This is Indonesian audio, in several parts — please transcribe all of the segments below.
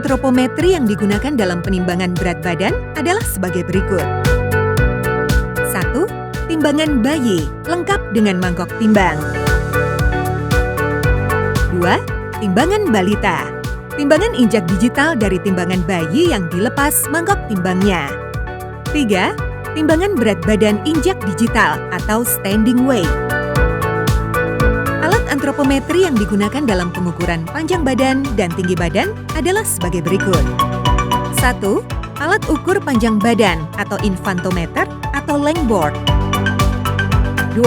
antropometri yang digunakan dalam penimbangan berat badan adalah sebagai berikut. 1. Timbangan bayi, lengkap dengan mangkok timbang. 2. Timbangan balita. Timbangan injak digital dari timbangan bayi yang dilepas mangkok timbangnya. 3. Timbangan berat badan injak digital atau standing weight. Alat antropometri yang digunakan dalam pengukuran panjang badan dan tinggi badan adalah sebagai berikut. 1. Alat ukur panjang badan atau infantometer atau lengthboard. 2.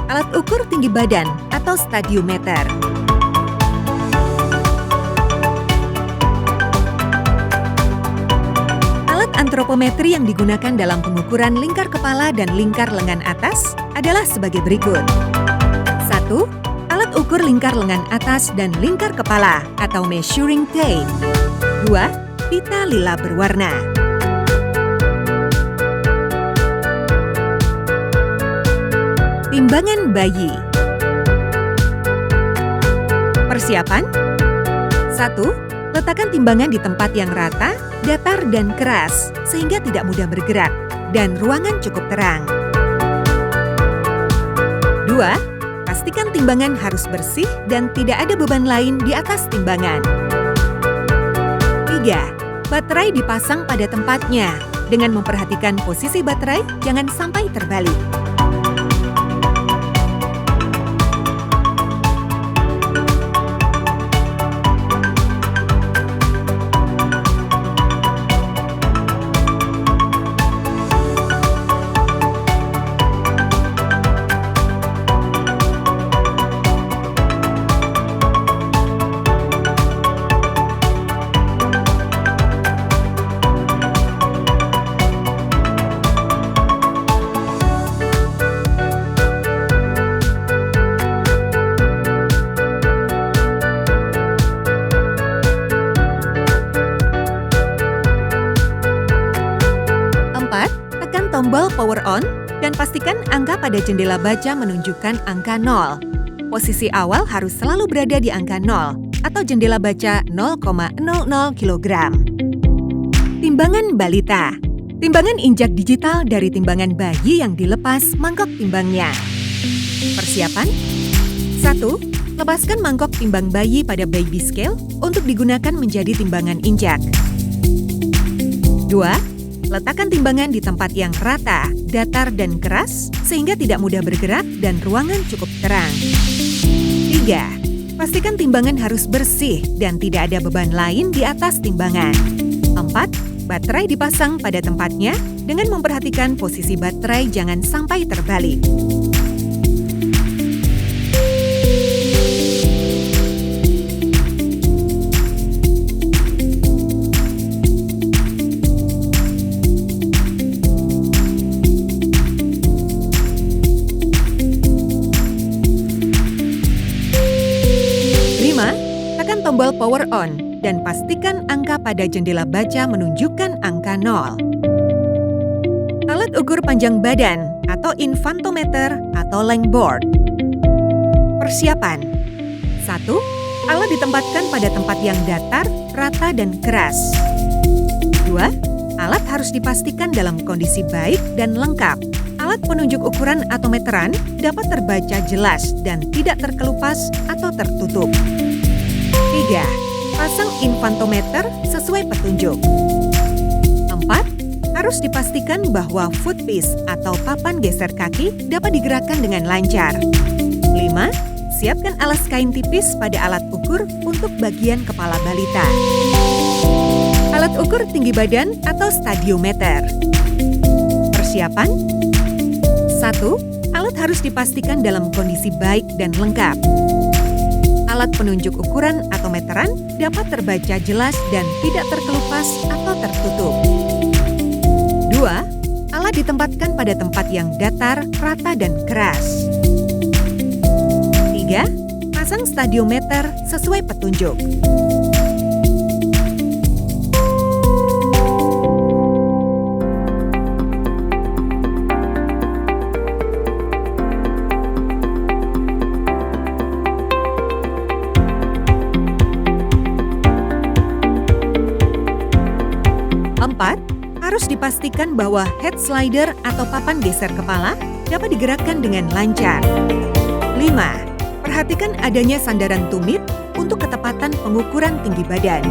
Alat ukur tinggi badan atau stadiometer. Antropometri yang digunakan dalam pengukuran lingkar kepala dan lingkar lengan atas adalah sebagai berikut. 1. Alat ukur lingkar lengan atas dan lingkar kepala atau measuring tape. 2. Pita lila berwarna. Timbangan bayi. Persiapan. 1. Letakkan timbangan di tempat yang rata, datar, dan keras, sehingga tidak mudah bergerak, dan ruangan cukup terang. 2. Pastikan timbangan harus bersih dan tidak ada beban lain di atas timbangan. 3. Baterai dipasang pada tempatnya. Dengan memperhatikan posisi baterai, jangan sampai terbalik. Tombol power on dan pastikan angka pada jendela baca menunjukkan angka 0. Posisi awal harus selalu berada di angka 0 atau jendela baca 0,00 kg. Timbangan balita. Timbangan injak digital dari timbangan bayi yang dilepas mangkok timbangnya. Persiapan. 1. Lepaskan mangkok timbang bayi pada baby scale untuk digunakan menjadi timbangan injak. 2. Letakkan timbangan di tempat yang rata, datar, dan keras sehingga tidak mudah bergerak dan ruangan cukup terang. 3. Pastikan timbangan harus bersih dan tidak ada beban lain di atas timbangan. 4. Baterai dipasang pada tempatnya dengan memperhatikan posisi baterai jangan sampai terbalik. 5. Tekan tombol power on dan pastikan angka pada jendela baca menunjukkan angka 0. Alat ukur panjang badan atau infantometer atau lengthboard. Persiapan. 1. Alat ditempatkan pada tempat yang datar, rata, dan keras. 2. Alat harus dipastikan dalam kondisi baik dan lengkap. Alat penunjuk ukuran atau meteran dapat terbaca jelas dan tidak terkelupas atau tertutup. 3. Pasang infantometer sesuai petunjuk. 4. Harus dipastikan bahwa footpiece atau papan geser kaki dapat digerakkan dengan lancar. 5. Siapkan alas kain tipis pada alat ukur untuk bagian kepala balita. Alat ukur tinggi badan atau stadiometer. Persiapan. 1. Alat harus dipastikan dalam kondisi baik dan lengkap. Alat penunjuk ukuran atau meteran dapat terbaca jelas dan tidak terkelupas atau tertutup. 2. Alat ditempatkan pada tempat yang datar, rata, dan keras. 3. Pasang stadiometer sesuai petunjuk. 4. Harus dipastikan bahwa head slider atau papan geser kepala dapat digerakkan dengan lancar. 5. Perhatikan adanya sandaran tumit untuk ketepatan pengukuran tinggi badan.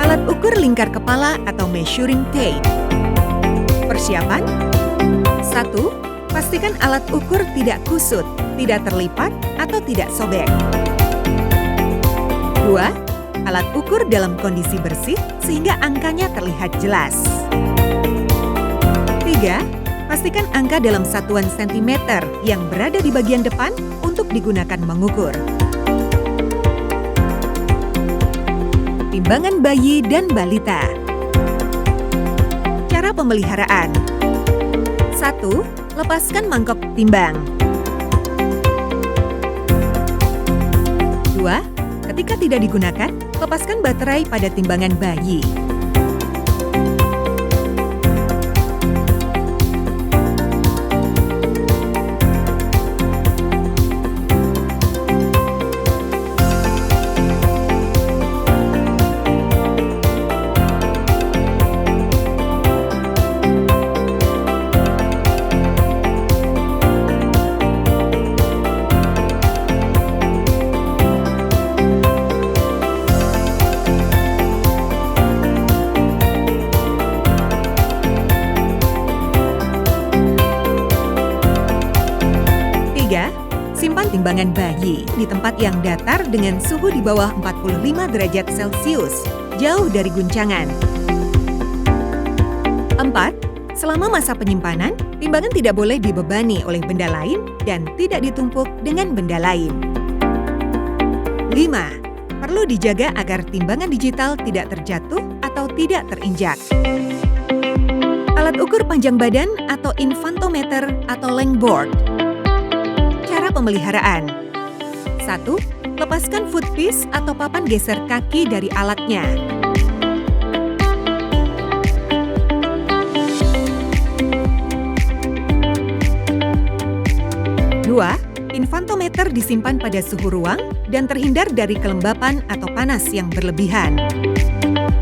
Alat ukur lingkar kepala atau measuring tape. Persiapan. 1. Pastikan alat ukur tidak kusut, tidak terlipat, atau tidak sobek. 2. Alat ukur dalam kondisi bersih sehingga angkanya terlihat jelas. 3. Pastikan angka dalam satuan sentimeter yang berada di bagian depan untuk digunakan mengukur. Timbangan bayi dan balita. Cara pemeliharaan. 1. Lepaskan mangkok timbang. 2. Ketika tidak digunakan, lepaskan baterai pada timbangan bayi. Simpan timbangan bayi di tempat yang datar dengan suhu di bawah 45 derajat Celcius, jauh dari guncangan. 4. Selama masa penyimpanan, timbangan tidak boleh dibebani oleh benda lain dan tidak ditumpuk dengan benda lain. 5. Perlu dijaga agar timbangan digital tidak terjatuh atau tidak terinjak. Alat ukur panjang badan atau infantometer atau lengthboard. Pemeliharaan. 1. Lepaskan footpiece atau papan geser kaki dari alatnya. 2. Infantometer disimpan pada suhu ruang dan terhindar dari kelembapan atau panas yang berlebihan.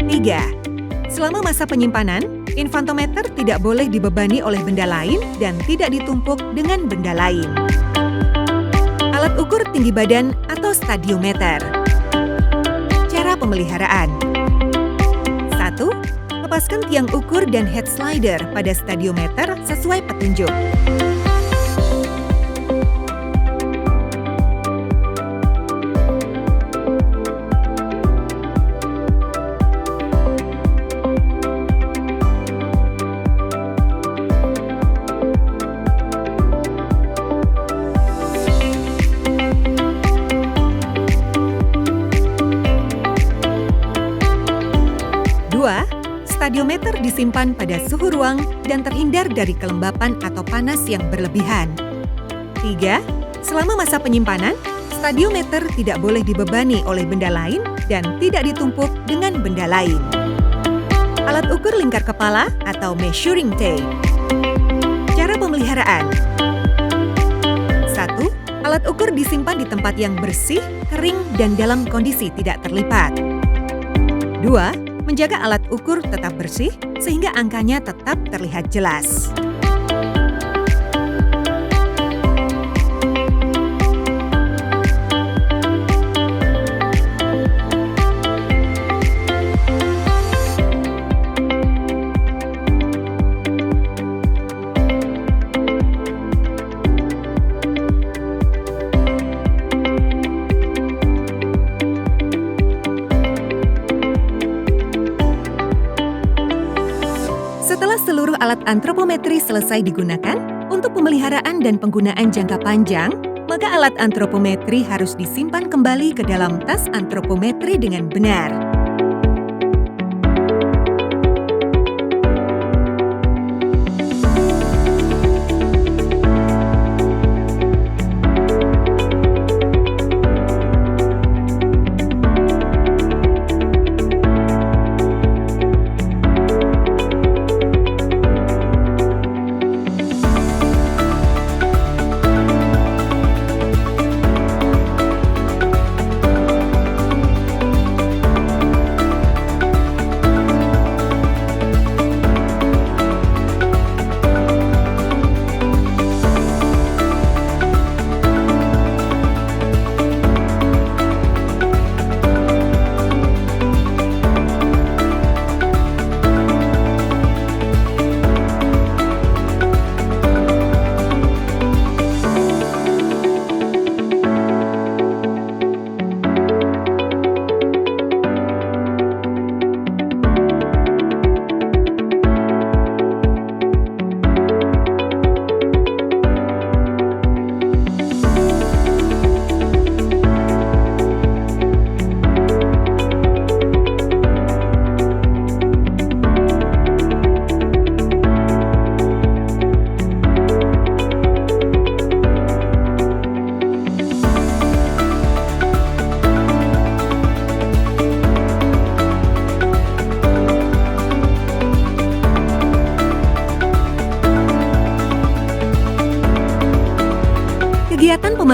3. Selama masa penyimpanan, infantometer tidak boleh dibebani oleh benda lain dan tidak ditumpuk dengan benda lain. Alat ukur tinggi badan atau stadiometer. Cara pemeliharaan. 1. Lepaskan tiang ukur dan head slider pada stadiometer sesuai petunjuk. 2. Stadiometer disimpan pada suhu ruang dan terhindar dari kelembapan atau panas yang berlebihan. 3. Selama masa penyimpanan, stadiometer tidak boleh dibebani oleh benda lain dan tidak ditumpuk dengan benda lain. Alat ukur lingkar kepala atau measuring tape. Cara pemeliharaan. 1. Alat ukur disimpan di tempat yang bersih, kering, dan dalam kondisi tidak terlipat. 2. Menjaga alat ukur tetap bersih sehingga angkanya tetap terlihat jelas. Setelah seluruh alat antropometri selesai digunakan untuk pemeliharaan dan penggunaan jangka panjang, maka alat antropometri harus disimpan kembali ke dalam tas antropometri dengan benar.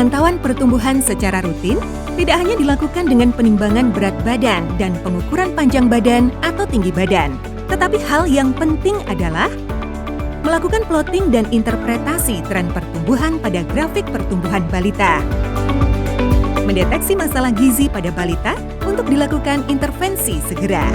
Pemantauan pertumbuhan secara rutin tidak hanya dilakukan dengan penimbangan berat badan dan pengukuran panjang badan atau tinggi badan, tetapi hal yang penting adalah melakukan plotting dan interpretasi tren pertumbuhan pada grafik pertumbuhan balita. Mendeteksi masalah gizi pada balita untuk dilakukan intervensi segera.